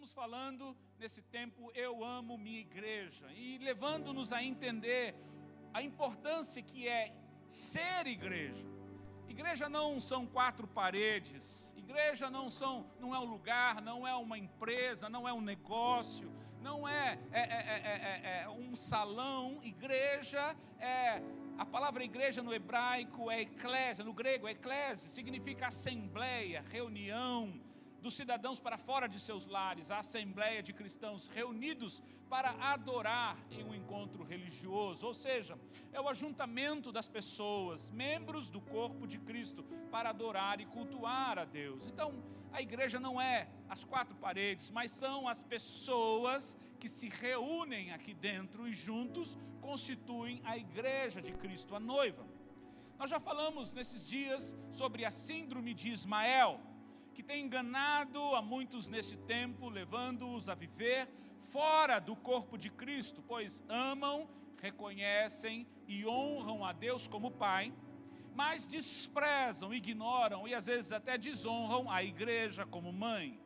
estamos falando nesse tempo, eu amo minha igreja, e levando-nos a entender a importância que é ser igreja. Igreja não são quatro paredes, igreja não é um lugar, não é uma empresa, não é um negócio, não é um salão. Igreja a palavra igreja no hebraico é eclésia, no grego é eclésia, significa assembleia, reunião dos cidadãos para fora de seus lares, a assembleia de cristãos reunidos para adorar em um encontro religioso, ou seja, é o ajuntamento das pessoas, membros do corpo de Cristo, para adorar e cultuar a Deus. Então, a igreja não é as quatro paredes, mas são as pessoas que se reúnem aqui dentro e juntos constituem a igreja de Cristo, a noiva. Nós já falamos nesses dias sobre a síndrome de Ismael, que tem enganado a muitos nesse tempo, levando-os a viver fora do corpo de Cristo, pois amam, reconhecem e honram a Deus como Pai, mas desprezam, ignoram e às vezes até desonram a igreja como mãe,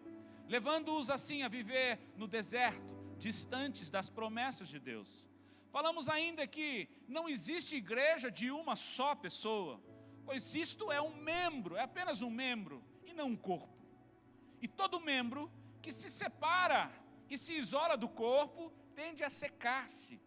levando-os assim a viver no deserto, distantes das promessas de Deus. Falamos ainda que não existe igreja de uma só pessoa, pois isto é um membro, é apenas um membro, e não um corpo. E todo membro que se separa e se isola do corpo tende a secar-se.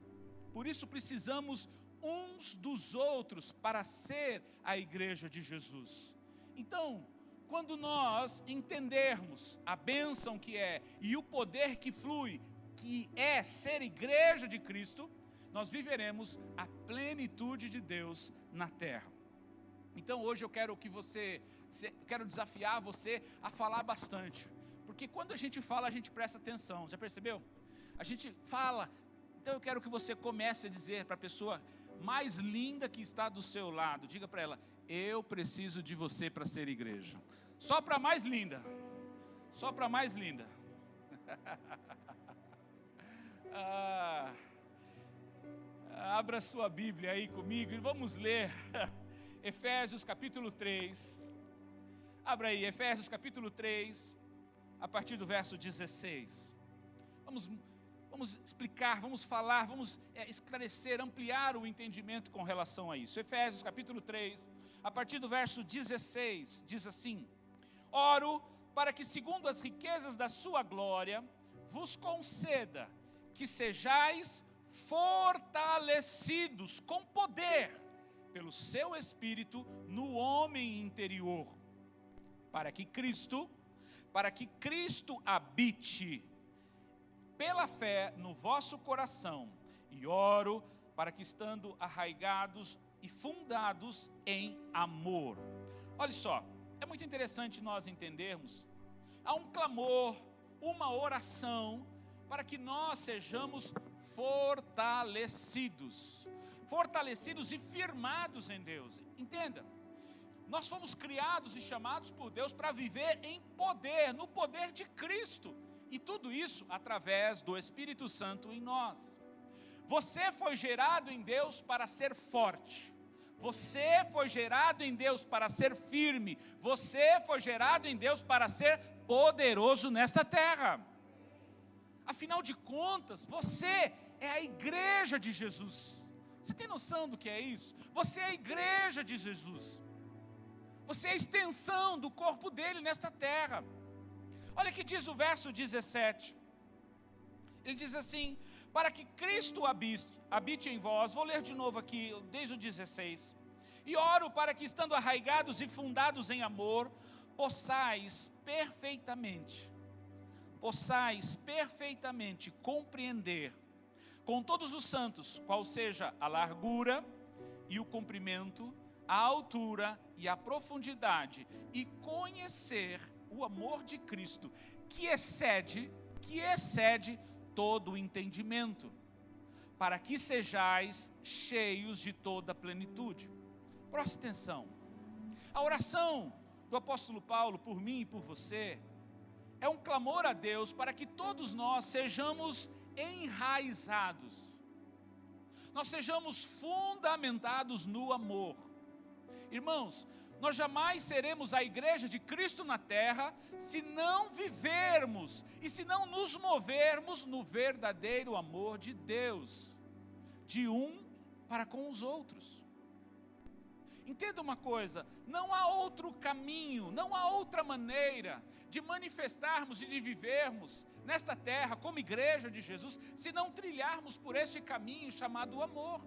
Por isso precisamos uns dos outros para ser a igreja de Jesus. Então, quando nós entendermos a bênção que é e o poder que flui, que é ser igreja de Cristo, nós viveremos a plenitude de Deus na terra. Então hoje eu quero desafiar você a falar bastante, porque quando a gente fala, a gente presta atenção, já percebeu? A gente fala, então eu quero que você comece a dizer para a pessoa mais linda que está do seu lado, diga para ela, eu preciso de você para ser igreja. Só para a mais linda, só para a mais linda. Abra sua Bíblia aí comigo e vamos ler Efésios capítulo 3, abra aí, Efésios capítulo 3, a partir do verso 16, vamos explicar, vamos falar, vamos esclarecer, ampliar o entendimento com relação a isso. Efésios capítulo 3, a partir do verso 16, diz assim: oro para que segundo as riquezas da sua glória, vos conceda que sejais fortalecidos com poder, pelo seu Espírito no homem interior, para que Cristo habite pela fé no vosso coração, e oro para que estando arraigados e fundados em amor. Olha só, é muito interessante nós entendermos, há um clamor, uma oração, para que nós sejamos fortalecidos e firmados em Deus. Entenda, nós fomos criados e chamados por Deus para viver em poder, no poder de Cristo, e tudo isso através do Espírito Santo em nós. Você foi gerado em Deus para ser forte, você foi gerado em Deus para ser firme, você foi gerado em Deus para ser poderoso nesta terra. Afinal de contas, você é a igreja de Jesus. Você tem noção do que é isso? Você é a igreja de Jesus. Você é a extensão do corpo dele nesta terra. Olha que diz o verso 17. Ele diz assim: para que Cristo habite em vós. Vou ler de novo aqui, desde o 16. E oro para que, estando arraigados e fundados em amor, possais perfeitamente compreender com todos os santos qual seja a largura e o comprimento, a altura e a profundidade, e conhecer o amor de Cristo, que excede todo o entendimento, para que sejais cheios de toda a plenitude. Preste atenção, a oração do apóstolo Paulo por mim e por você é um clamor a Deus para que todos nós sejamos enraizados, nós sejamos fundamentados no amor. Irmãos, Nós jamais seremos a igreja de Cristo na terra se não vivermos e se não nos movermos no verdadeiro amor de Deus, de um para com os outros. Entenda uma coisa, não há outro caminho, não há outra maneira de manifestarmos e de vivermos nesta terra como igreja de Jesus, se não trilharmos por este caminho chamado amor.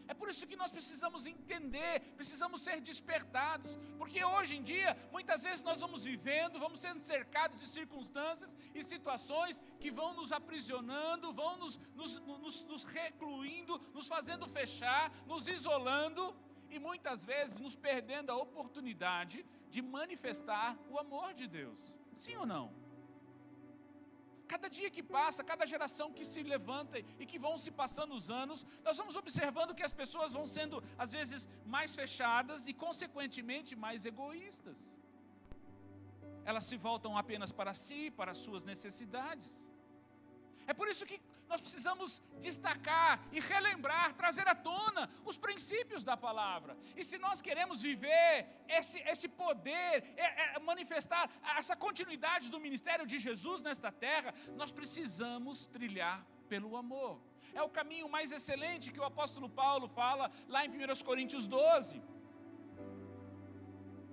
É por isso que nós precisamos entender, precisamos ser despertados, porque hoje em dia, muitas vezes nós vamos vivendo, vamos sendo cercados de circunstâncias e situações que vão nos aprisionando, vão nos recluindo, nos fazendo fechar, nos isolando e muitas vezes nos perdendo a oportunidade de manifestar o amor de Deus. Sim ou não? Cada dia que passa, cada geração que se levanta e que vão se passando os anos, nós vamos observando que as pessoas vão sendo, às vezes, mais fechadas e, consequentemente, mais egoístas. Elas se voltam apenas para si, para as suas necessidades. É por isso que nós precisamos destacar e relembrar, trazer à tona os princípios da palavra. E se nós queremos viver esse poder, manifestar essa continuidade do ministério de Jesus nesta terra, nós precisamos trilhar pelo amor. É o caminho mais excelente que o apóstolo Paulo fala lá em 1 Coríntios 12.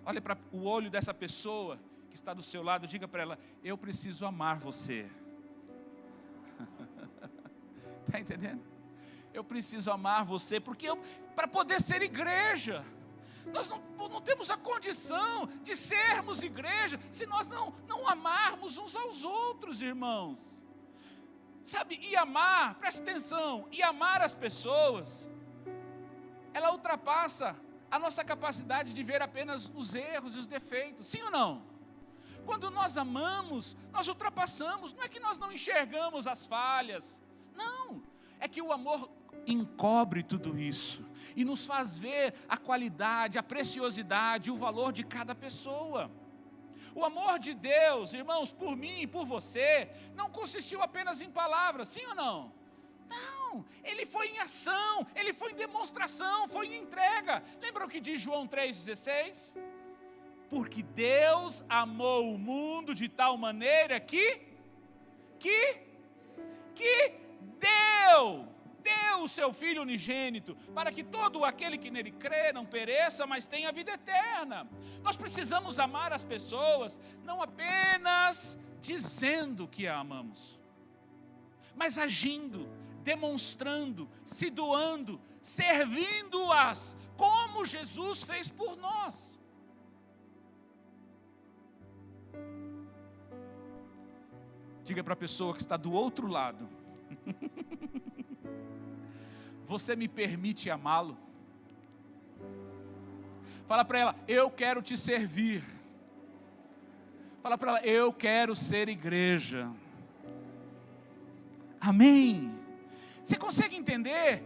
Olha para o olho dessa pessoa que está do seu lado, diga para ela: eu preciso amar você. Está entendendo? Eu preciso amar você, porque para poder ser igreja, nós não temos a condição de sermos igreja, se nós não amarmos uns aos outros, irmãos. Sabe, e amar, preste atenção, e amar as pessoas, ela ultrapassa a nossa capacidade de ver apenas os erros e os defeitos, sim ou não? Quando nós amamos, nós ultrapassamos, não é que nós não enxergamos as falhas, não, é que o amor encobre tudo isso e nos faz ver a qualidade, a preciosidade, o valor de cada pessoa. O amor de Deus, irmãos, por mim e por você, não consistiu apenas em palavras, sim ou não? Não, ele foi em ação, ele foi em demonstração, foi em entrega. Lembra o que diz João 3,16? Porque Deus amou o mundo de tal maneira que deu o seu Filho unigênito, para que todo aquele que nele crê não pereça, mas tenha vida eterna. Nós precisamos amar as pessoas, não apenas dizendo que a amamos, mas agindo, demonstrando, se doando, servindo-as, como Jesus fez por nós. Diga para a pessoa que está do outro lado: você me permite amá-lo? Fala para ela: eu quero te servir. Fala para ela: eu quero ser igreja. Amém? Você consegue entender?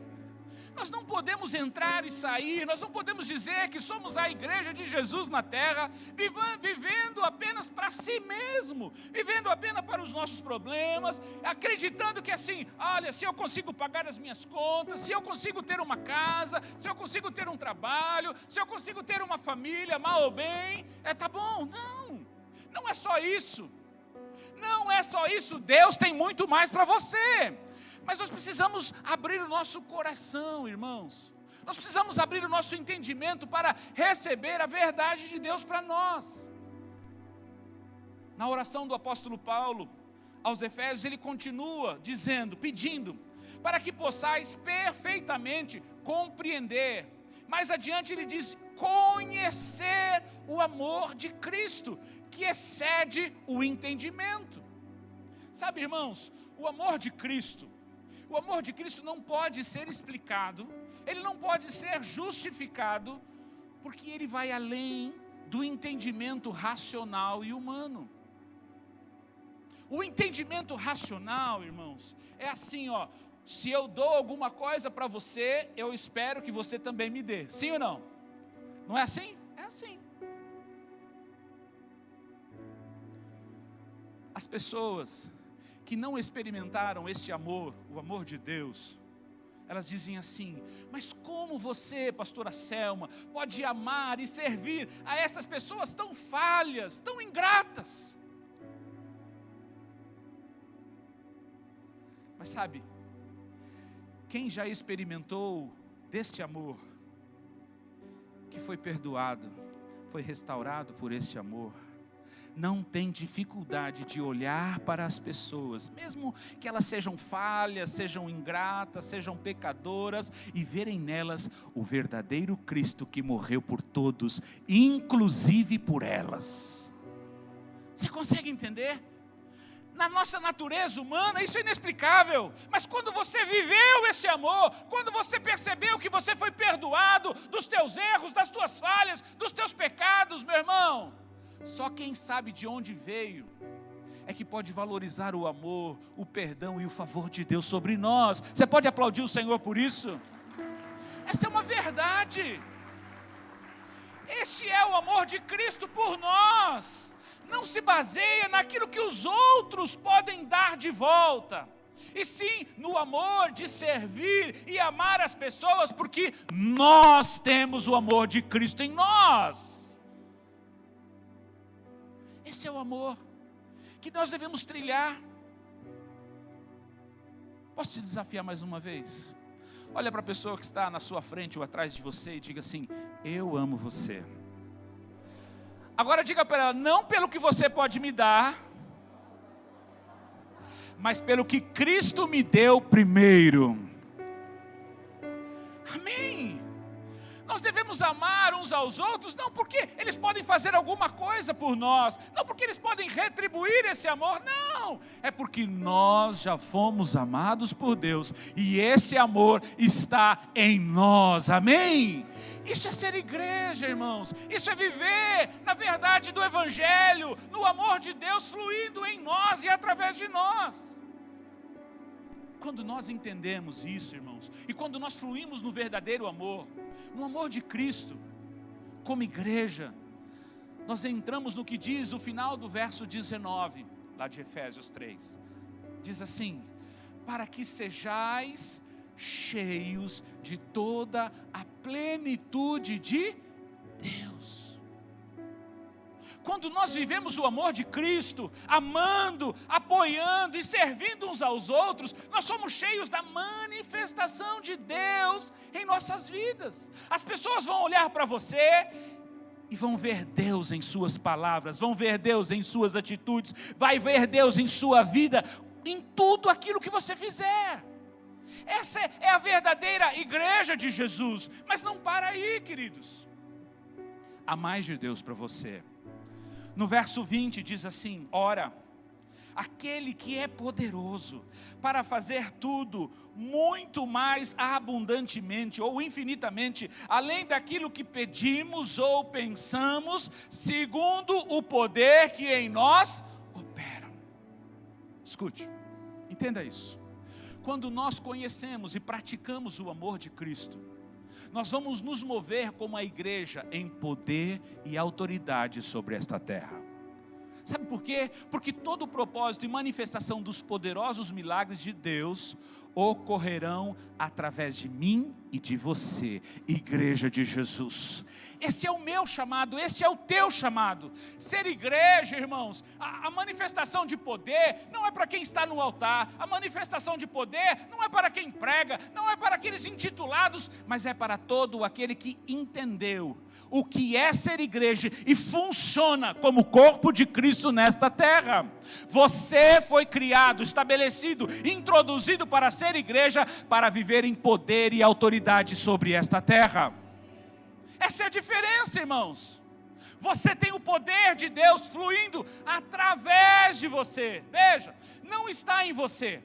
Nós não podemos entrar e sair, nós não podemos dizer que somos a igreja de Jesus na terra, vivendo apenas para si mesmo, vivendo apenas para os nossos problemas, acreditando que assim, olha, se eu consigo pagar as minhas contas, se eu consigo ter uma casa, se eu consigo ter um trabalho, se eu consigo ter uma família, mal ou bem, tá bom. Não, não é só isso, não é só isso, Deus tem muito mais para você. Mas nós precisamos abrir o nosso coração, irmãos. Nós precisamos abrir o nosso entendimento para receber a verdade de Deus para nós. Na oração do apóstolo Paulo aos Efésios, ele continua dizendo, pedindo, para que possais perfeitamente compreender. Mais adiante ele diz, conhecer o amor de Cristo, que excede o entendimento. Sabe, irmãos, o amor de Cristo não pode ser explicado, ele não pode ser justificado, porque ele vai além do entendimento racional e humano. O entendimento racional, irmãos, é assim, se eu dou alguma coisa para você, eu espero que você também me dê, sim ou não? Não é assim? É assim. As pessoas que não experimentaram este amor, o amor de Deus, Elas dizem assim: mas como você, pastora Selma, pode amar e servir a essas pessoas tão falhas, tão ingratas? Mas sabe, quem já experimentou deste amor, que foi perdoado, foi restaurado por este amor, não tem dificuldade de olhar para as pessoas, mesmo que elas sejam falhas, sejam ingratas, sejam pecadoras, e verem nelas o verdadeiro Cristo que morreu por todos, inclusive por elas. Você consegue entender? Na nossa natureza humana isso é inexplicável, mas quando você viveu esse amor, quando você percebeu que você foi perdoado dos teus erros, das tuas falhas, dos teus pecados, meu irmão, só quem sabe de onde veio é que pode valorizar o amor, o perdão e o favor de Deus sobre nós. Você pode aplaudir o Senhor por isso? Essa é uma verdade. Este é o amor de Cristo por nós. Não se baseia naquilo que os outros podem dar de volta, e sim no amor de servir e amar as pessoas, porque nós temos o amor de Cristo em nós. Esse é o amor que nós devemos trilhar. Posso te desafiar mais uma vez? Olha para a pessoa que está na sua frente ou atrás de você e diga assim: eu amo você. Agora diga para ela: não pelo que você pode me dar, mas pelo que Cristo me deu primeiro. Amém. Nós devemos amar uns aos outros, não porque eles podem fazer alguma coisa por nós, não porque eles podem retribuir esse amor, não, é porque nós já fomos amados por Deus, e esse amor está em nós, amém? Isso é ser igreja, irmãos, isso é viver na verdade do Evangelho, no amor de Deus fluindo em nós e através de nós. Quando nós entendemos isso, irmãos, e quando nós fluímos no verdadeiro amor, no amor de Cristo, como igreja, nós entramos no que diz o final do verso 19, lá de Efésios 3, diz assim: para que sejais cheios de toda a plenitude de Deus. Quando nós vivemos o amor de Cristo, amando, apoiando e servindo uns aos outros, nós somos cheios da manifestação de Deus em nossas vidas. As pessoas vão olhar para você e vão ver Deus em suas palavras, vão ver Deus em suas atitudes, vai ver Deus em sua vida, em tudo aquilo que você fizer. Essa é a verdadeira igreja de Jesus. Mas não para aí, queridos. Há mais de Deus para você. No verso 20 diz assim: ora, aquele que é poderoso para fazer tudo muito mais abundantemente ou infinitamente, além daquilo que pedimos ou pensamos, segundo o poder que em nós opera. Escute, entenda isso. Quando nós conhecemos e praticamos o amor de Cristo, nós vamos nos mover como a igreja em poder e autoridade sobre esta terra. Sabe por quê? Porque todo o propósito e manifestação dos poderosos milagres de Deus ocorrerão através de mim e de você, igreja de Jesus. Esse é o meu chamado, esse é o teu chamado. Ser igreja, irmãos, a manifestação de poder não é para quem está no altar, a manifestação de poder não é para quem prega, não é para aqueles intitulados, mas é para todo aquele que entendeu o que é ser igreja e funciona como corpo de Cristo nesta terra. Você foi criado, estabelecido, introduzido para ser igreja, para viver em poder e autoridade sobre esta terra. Essa é a diferença, irmãos. Você tem o poder de Deus fluindo através de você. Veja, não está em você,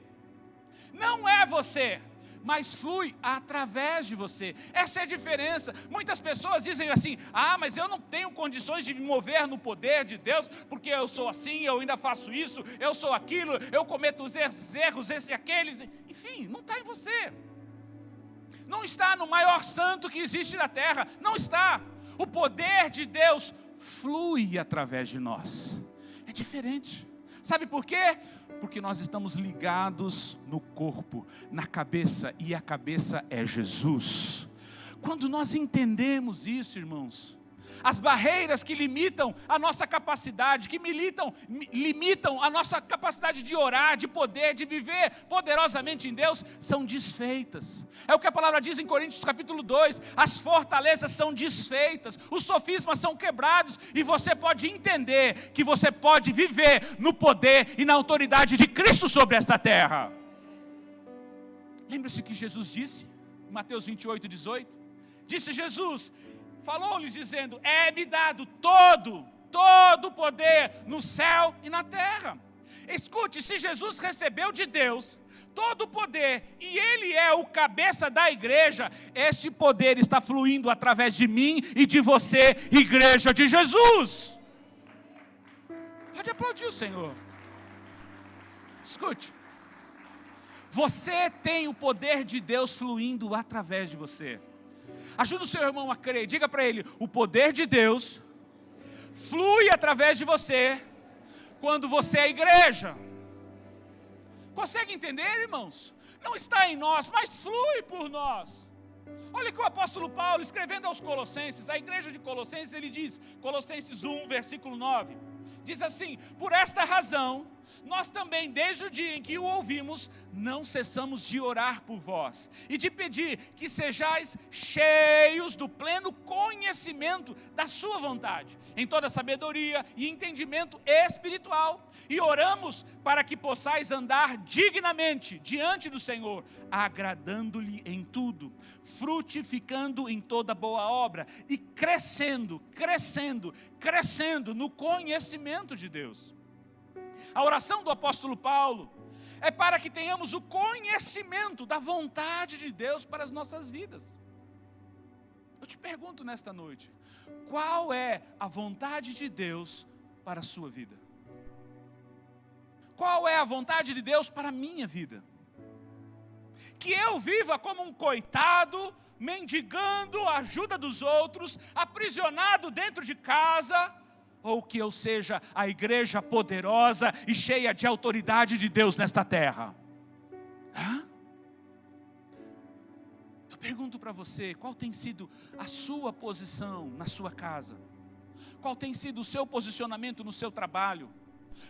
não é você, mas flui através de você. Essa é a diferença. Muitas pessoas dizem assim: mas eu não tenho condições de me mover no poder de Deus, porque eu sou assim, eu ainda faço isso, eu sou aquilo, eu cometo os erros, esses e aqueles. Enfim, não está em você. Não está no maior santo que existe na terra, não está. O poder de Deus flui através de nós. É diferente. Sabe por quê? Porque nós estamos ligados no corpo, na cabeça, e a cabeça é Jesus. Quando nós entendemos isso, irmãos, as barreiras que limitam a nossa capacidade, que limitam a nossa capacidade de orar, de poder, de viver poderosamente em Deus, são desfeitas. É o que a palavra diz em Coríntios capítulo 2, as fortalezas são desfeitas, os sofismas são quebrados, e você pode entender que você pode viver no poder e na autoridade de Cristo sobre esta terra. Lembre-se que Jesus disse, em Mateus 28, 18, disse Jesus, falou-lhes dizendo, é-me dado todo o poder no céu e na terra. Escute, se Jesus recebeu de Deus todo o poder, e Ele é o cabeça da igreja, este poder está fluindo através de mim e de você, igreja de Jesus. Pode aplaudir o Senhor. Escute, você tem o poder de Deus fluindo através de você. Ajuda o seu irmão a crer, diga para ele, o poder de Deus flui através de você, quando você é igreja. Consegue entender, irmãos? Não está em nós, mas flui por nós. Olha que o apóstolo Paulo, escrevendo aos Colossenses, a igreja de Colossenses, ele diz, Colossenses 1, versículo 9, diz assim, por esta razão, nós também, desde o dia em que o ouvimos, não cessamos de orar por vós, e de pedir que sejais cheios do pleno conhecimento da sua vontade, em toda sabedoria e entendimento espiritual, e oramos para que possais andar dignamente diante do Senhor, agradando-lhe em tudo, frutificando em toda boa obra, e crescendo no conhecimento de Deus. A oração do apóstolo Paulo é para que tenhamos o conhecimento da vontade de Deus para as nossas vidas. Eu te pergunto nesta noite, qual é a vontade de Deus para a sua vida? Qual é a vontade de Deus para a minha vida? Que eu viva como um coitado, mendigando a ajuda dos outros, aprisionado dentro de casa, ou que eu seja a igreja poderosa e cheia de autoridade de Deus nesta terra? Eu pergunto para você, qual tem sido a sua posição na sua casa? Qual tem sido o seu posicionamento no seu trabalho?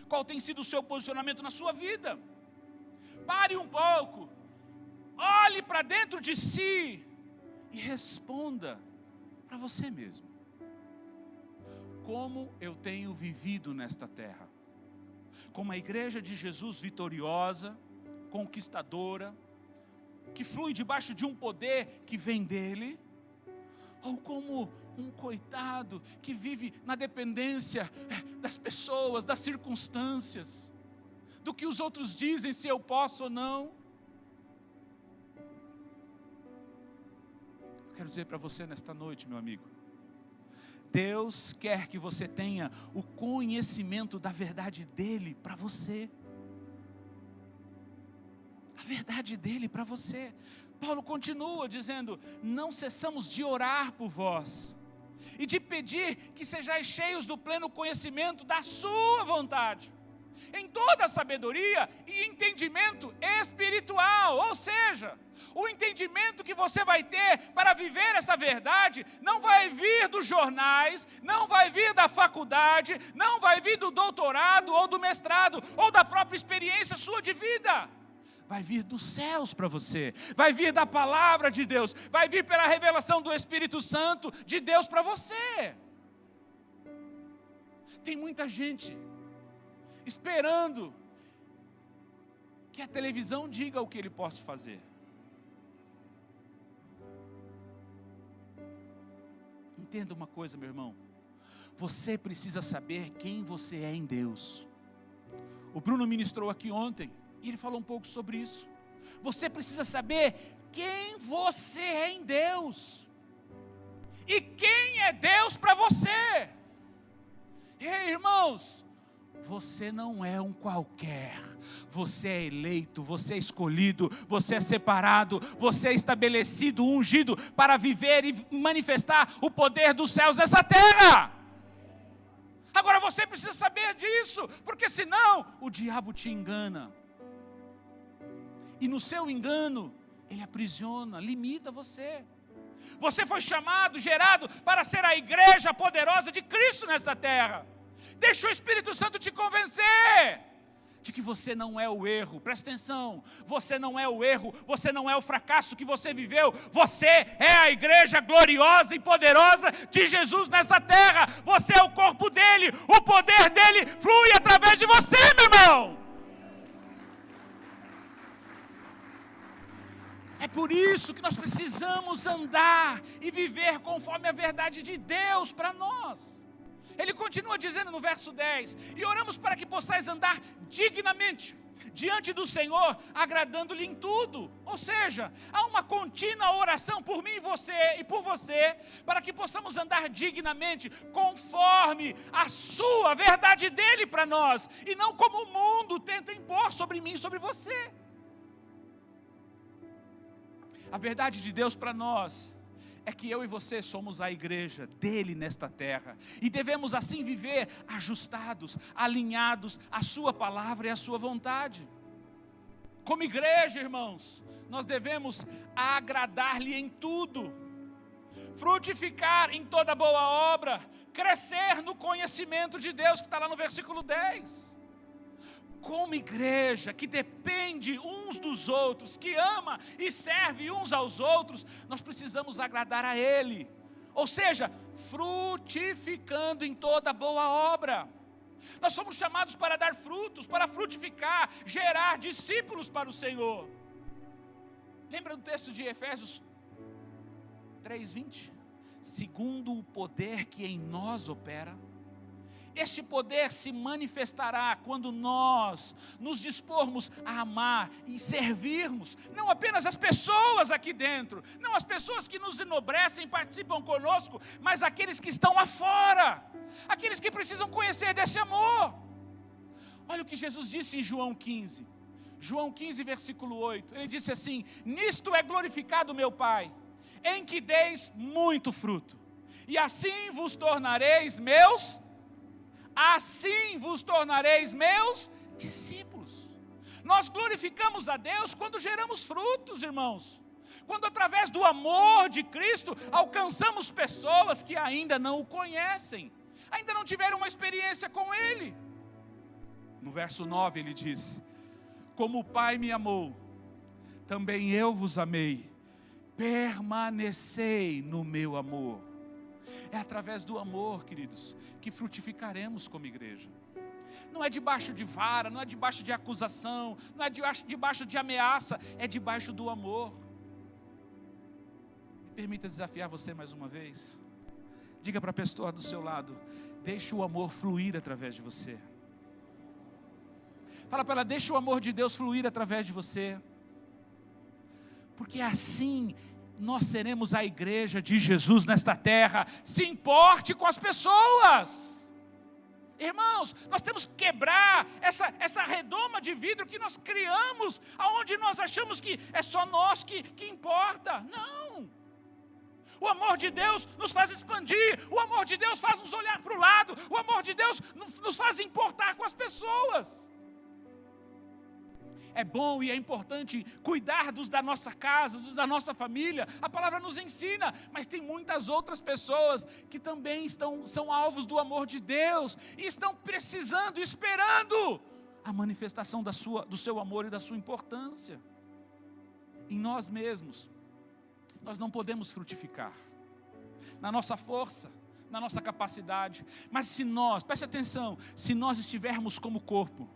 Qual tem sido o seu posicionamento na sua vida? Pare um pouco, olhe para dentro de si e responda para você mesmo. Como eu tenho vivido nesta terra? Como a igreja de Jesus vitoriosa, conquistadora, que flui debaixo de um poder que vem dele? Ou como um coitado que vive na dependência das pessoas, das circunstâncias, do que os outros dizem se eu posso ou não? Eu quero dizer para você nesta noite, meu amigo, Deus quer que você tenha o conhecimento da verdade dEle para você. A verdade dEle para você. Paulo continua dizendo, não cessamos de orar por vós, e de pedir que sejais cheios do pleno conhecimento da sua vontade, em toda a sabedoria e entendimento espiritual, ou seja, o entendimento que você vai ter para viver essa verdade, não vai vir dos jornais, não vai vir da faculdade, não vai vir do doutorado ou do mestrado, ou da própria experiência sua de vida, vai vir dos céus para você, vai vir da palavra de Deus, vai vir pela revelação do Espírito Santo de Deus para você. Tem muita gente esperando que a televisão diga o que ele pode fazer. Entenda uma coisa, meu irmão, você precisa saber quem você é em Deus. O Bruno ministrou aqui ontem, e ele falou um pouco sobre isso. Você precisa saber quem você é em Deus, e quem é Deus para você. Ei, irmãos, você não é um qualquer, você é eleito, você é escolhido, você é separado, você é estabelecido, ungido para viver e manifestar o poder dos céus nessa terra. Agora você precisa saber disso, porque senão o diabo te engana. E no seu engano, ele aprisiona, limita você. Você foi chamado, gerado para ser a igreja poderosa de Cristo nessa terra. Deixa o Espírito Santo te convencer de que você não é o erro. Presta atenção, você não é o erro, você não é o fracasso que você viveu. Você é a igreja gloriosa e poderosa de Jesus nessa terra. Você é o corpo dele, o poder dele flui através de você, meu irmão. É por isso que nós precisamos andar e viver conforme a verdade de Deus para nós. Ele continua dizendo no verso 10, e oramos para que possais andar dignamente diante do Senhor, agradando-lhe em tudo. Ou seja, há uma contínua oração por mim e por você, para que possamos andar dignamente, conforme a sua verdade dele para nós, e não como o mundo tenta impor sobre mim e sobre você. A verdade de Deus para nós é que eu e você somos a igreja dele nesta terra, e devemos assim viver ajustados, alinhados à sua palavra e à sua vontade. Como igreja, irmãos, nós devemos agradar-lhe em tudo, frutificar em toda boa obra, crescer no conhecimento de Deus, que está lá no versículo 10. Como igreja que depende uns dos outros, que ama e serve uns aos outros, nós precisamos agradar a Ele. Ou seja, frutificando em toda boa obra. Nós somos chamados para dar frutos, para frutificar, gerar discípulos para o Senhor. Lembra do texto de Efésios 3:20? Segundo o poder que em nós opera. Este poder se manifestará quando nós nos dispormos a amar e servirmos, não apenas as pessoas aqui dentro, não as pessoas que nos enobrecem e participam conosco, mas aqueles que estão lá fora, aqueles que precisam conhecer desse amor. Olha o que Jesus disse em João 15, versículo 8, ele disse assim: nisto é glorificado meu Pai, em que deis muito fruto, e assim vos tornareis meus discípulos. Nós glorificamos a Deus quando geramos frutos, irmãos. Quando através do amor de Cristo alcançamos pessoas que ainda não o conhecem, ainda não tiveram uma experiência com Ele. No verso 9 ele diz: como o Pai me amou, também eu vos amei, permanecei no meu amor. É através do amor, queridos, que frutificaremos como igreja. Não é debaixo de vara, não é debaixo de acusação, não é debaixo de ameaça, é debaixo do amor. Me permita desafiar você mais uma vez. Diga para a pessoa do seu lado: deixe o amor fluir através de você. Fala para ela: deixe o amor de Deus fluir através de você. Porque assim nós seremos a igreja de Jesus nesta terra. Se importe com as pessoas. Irmãos, nós temos que quebrar essa redoma de vidro que nós criamos, aonde nós achamos que é só nós que importa. Não. O amor de Deus nos faz expandir, o amor de Deus faz nos olhar para o lado, o amor de Deus nos faz importar com as pessoas. É bom e é importante cuidar dos da nossa casa, dos da nossa família. A palavra nos ensina, mas tem muitas outras pessoas que também são alvos do amor de Deus e estão precisando, esperando a manifestação do seu amor e da sua importância. Em nós mesmos, nós não podemos frutificar na nossa força, na nossa capacidade, mas se nós, preste atenção, se nós estivermos como corpo,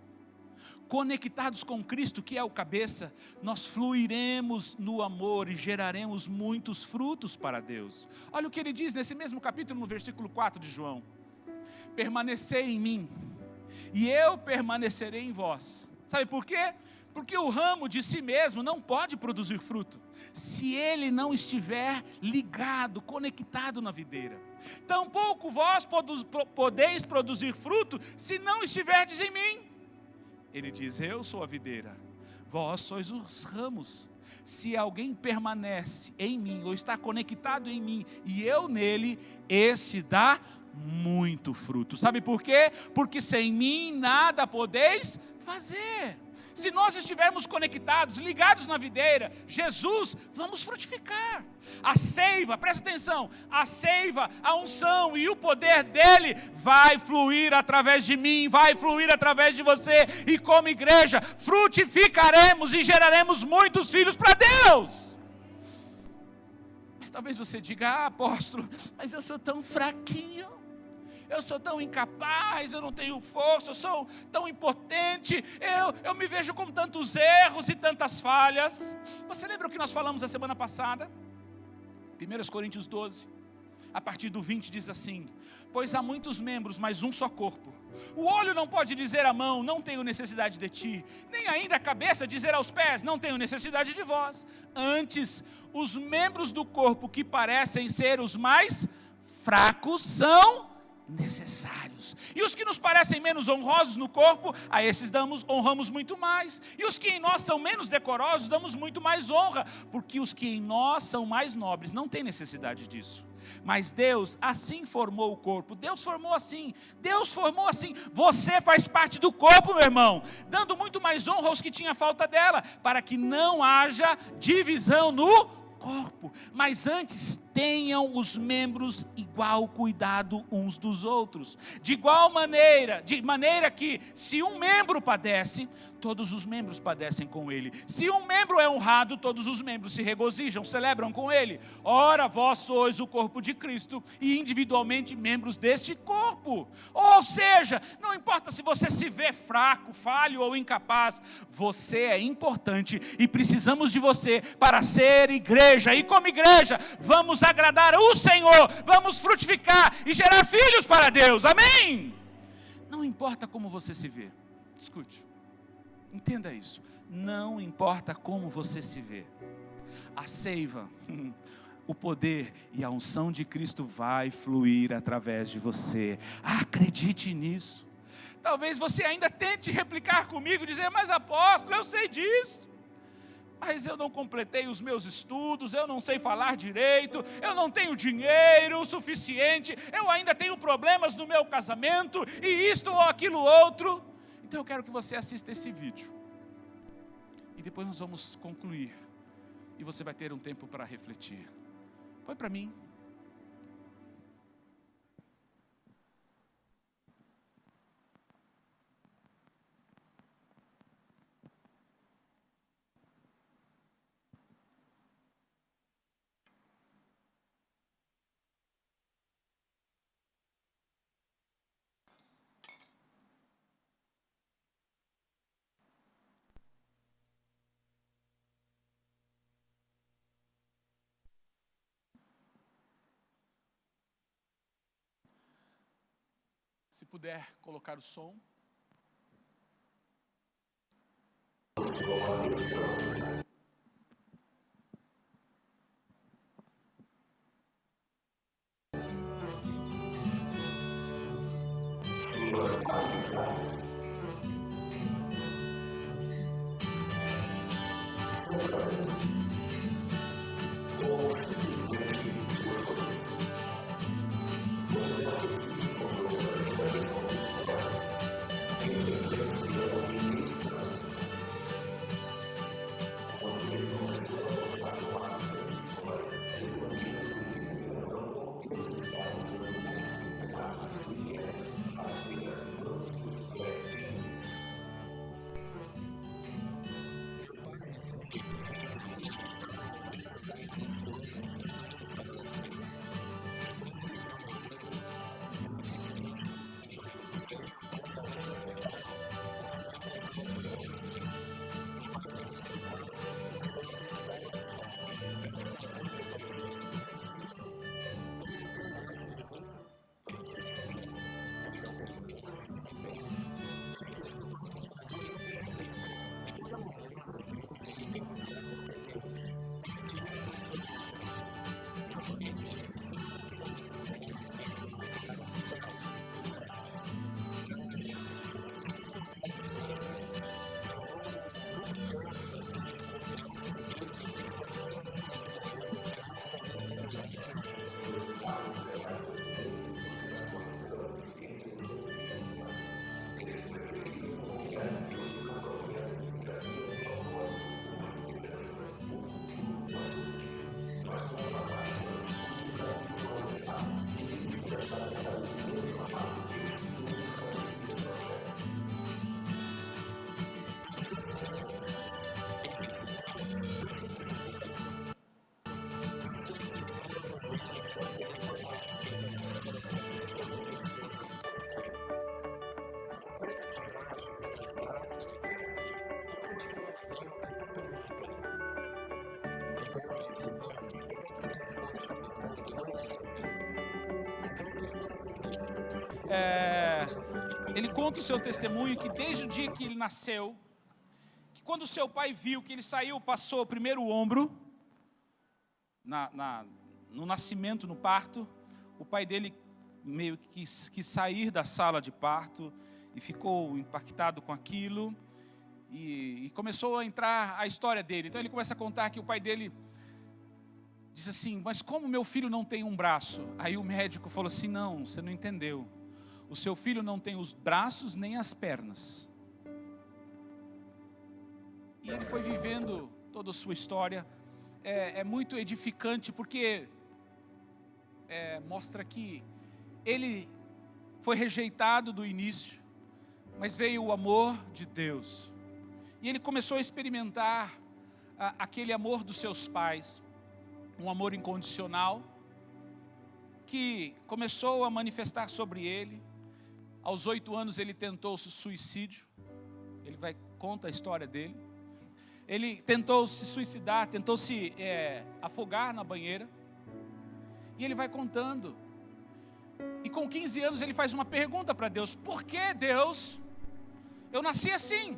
conectados com Cristo, que é o cabeça, nós fluiremos no amor e geraremos muitos frutos para Deus. Olha o que ele diz nesse mesmo capítulo, no versículo 4 de João: permanecei em mim, e eu permanecerei em vós. Sabe por quê? Porque o ramo de si mesmo não pode produzir fruto, se ele não estiver ligado, conectado na videira. Tampouco vós podeis produzir fruto, se não estiverdes em mim. Ele diz: eu sou a videira, vós sois os ramos. Se alguém permanece em mim, ou está conectado em mim, e eu nele, esse dá muito fruto. Sabe por quê? Porque sem mim nada podeis fazer. Se nós estivermos conectados, ligados na videira, Jesus, vamos frutificar. A seiva, presta atenção, a seiva, a unção e o poder dele vai fluir através de mim, vai fluir através de você. E como igreja, frutificaremos e geraremos muitos filhos para Deus. Mas talvez você diga, apóstolo, mas eu sou tão fraquinho. Eu sou tão incapaz, eu não tenho força, eu sou tão impotente, eu me vejo com tantos erros e tantas falhas. Você lembra o que nós falamos a semana passada? 1 Coríntios 12, a partir do 20 diz assim: pois há muitos membros, mas um só corpo. O olho não pode dizer à mão, não tenho necessidade de ti, nem ainda a cabeça dizer aos pés, não tenho necessidade de vós. Antes, os membros do corpo que parecem ser os mais fracos são necessários, e os que nos parecem menos honrosos no corpo, a esses honramos muito mais, e os que em nós são menos decorosos, damos muito mais honra, porque os que em nós são mais nobres, não têm necessidade disso, mas Deus assim formou o corpo, Deus formou assim, você faz parte do corpo, meu irmão, dando muito mais honra aos que tinham falta dela, para que não haja divisão no corpo, mas antes tenham os membros igual cuidado uns dos outros, de maneira que se um membro padece, todos os membros padecem com ele. Se um membro é honrado, todos os membros se regozijam, celebram com ele. Ora, vós sois o corpo de Cristo e individualmente membros deste corpo. Ou seja, não importa se você se vê fraco, falho ou incapaz, você é importante e precisamos de você para ser igreja. E como igreja, vamos agradar o Senhor, vamos frutificar e gerar filhos para Deus, amém? Não importa como você se vê, escute, entenda isso, não importa como você se vê, a seiva, o poder e a unção de Cristo vai fluir através de você, acredite nisso. Talvez você ainda tente replicar comigo, dizer, mas apóstolo, eu sei disso, mas eu não completei os meus estudos, eu não sei falar direito, eu não tenho dinheiro suficiente, eu ainda tenho problemas no meu casamento, e isto ou aquilo outro. Então eu quero que você assista esse vídeo, e depois nós vamos concluir, e você vai ter um tempo para refletir. Põe para mim. Se puder colocar o som. ele conta o seu testemunho que desde o dia que ele nasceu, que quando o seu pai viu que ele saiu, passou primeiro o ombro, no nascimento, no parto, o pai dele meio que quis sair da sala de parto e ficou impactado com aquilo e começou a entrar a história dele. Então ele começa a contar que o pai dele diz assim: mas como meu filho não tem um braço? Aí o médico falou assim: não, você não entendeu. O seu filho não tem os braços nem as pernas. E ele foi vivendo toda a sua história. É muito edificante porque mostra que ele foi rejeitado do início, mas veio o amor de Deus. E ele começou a experimentar aquele amor dos seus pais, um amor incondicional, que começou a manifestar sobre ele. Aos 8 anos ele tentou suicídio. Ele conta a história dele. Ele tentou se suicidar, tentou se afogar na banheira. E ele vai contando. E com 15 anos ele faz uma pergunta para Deus: por que, Deus, eu nasci assim?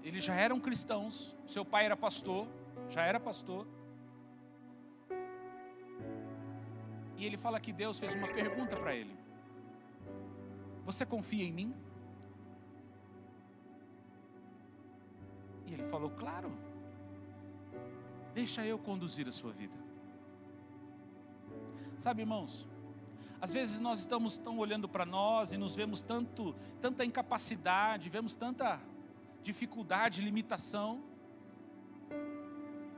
Eles já eram cristãos, seu pai era pastor, já era pastor. E ele fala que Deus fez uma pergunta para ele: você confia em mim? E ele falou: claro, deixa eu conduzir a sua vida. Sabe, irmãos, às vezes nós estamos tão olhando para nós e nos vemos tanta incapacidade, vemos tanta dificuldade, limitação.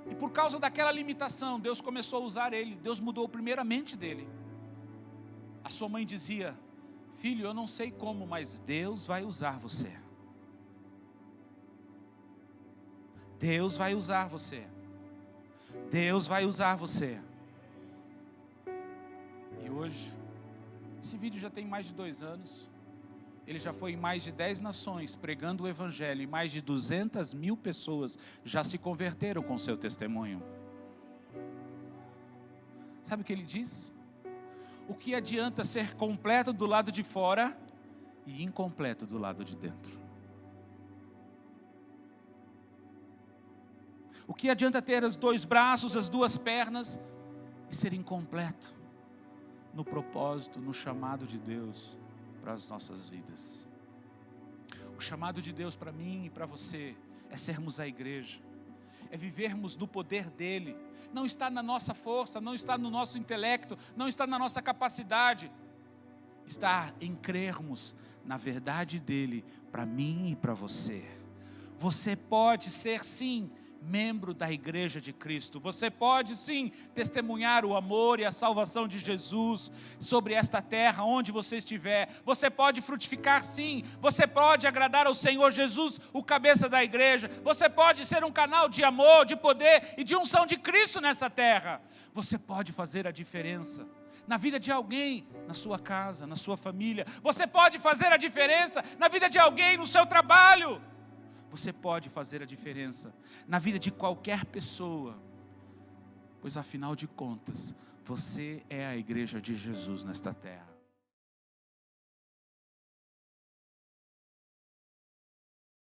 E por causa daquela limitação, Deus começou a usar ele. Deus mudou primeiramente dele. A sua mãe dizia: filho, eu não sei como, mas Deus vai usar você. Deus vai usar você. Deus vai usar você. E hoje, esse vídeo já tem mais de 2 anos. Ele já foi em mais de 10 nações pregando o evangelho, e mais de 200.000 pessoas já se converteram com seu testemunho. Sabe o que ele diz? O que adianta ser completo do lado de fora e incompleto do lado de dentro? O que adianta ter os 2 braços, as 2 pernas e ser incompleto no propósito, no chamado de Deus para as nossas vidas? O chamado de Deus para mim e para você é sermos a igreja, é vivermos no poder dEle. Não está na nossa força, não está no nosso intelecto, não está na nossa capacidade, está em crermos na verdade dEle para mim e para você. Você pode ser sim membro da igreja de Cristo. Você pode sim testemunhar o amor e a salvação de Jesus sobre esta terra, onde você estiver. Você pode frutificar sim. Você pode agradar ao Senhor Jesus, o cabeça da igreja. Você pode ser um canal de amor, de poder e de unção de Cristo nessa terra. Você pode fazer a diferença na vida de alguém, na sua casa, na sua família. Você pode fazer a diferença na vida de alguém no seu trabalho. Você pode fazer a diferença na vida de qualquer pessoa, pois afinal de contas, você é a igreja de Jesus nesta terra.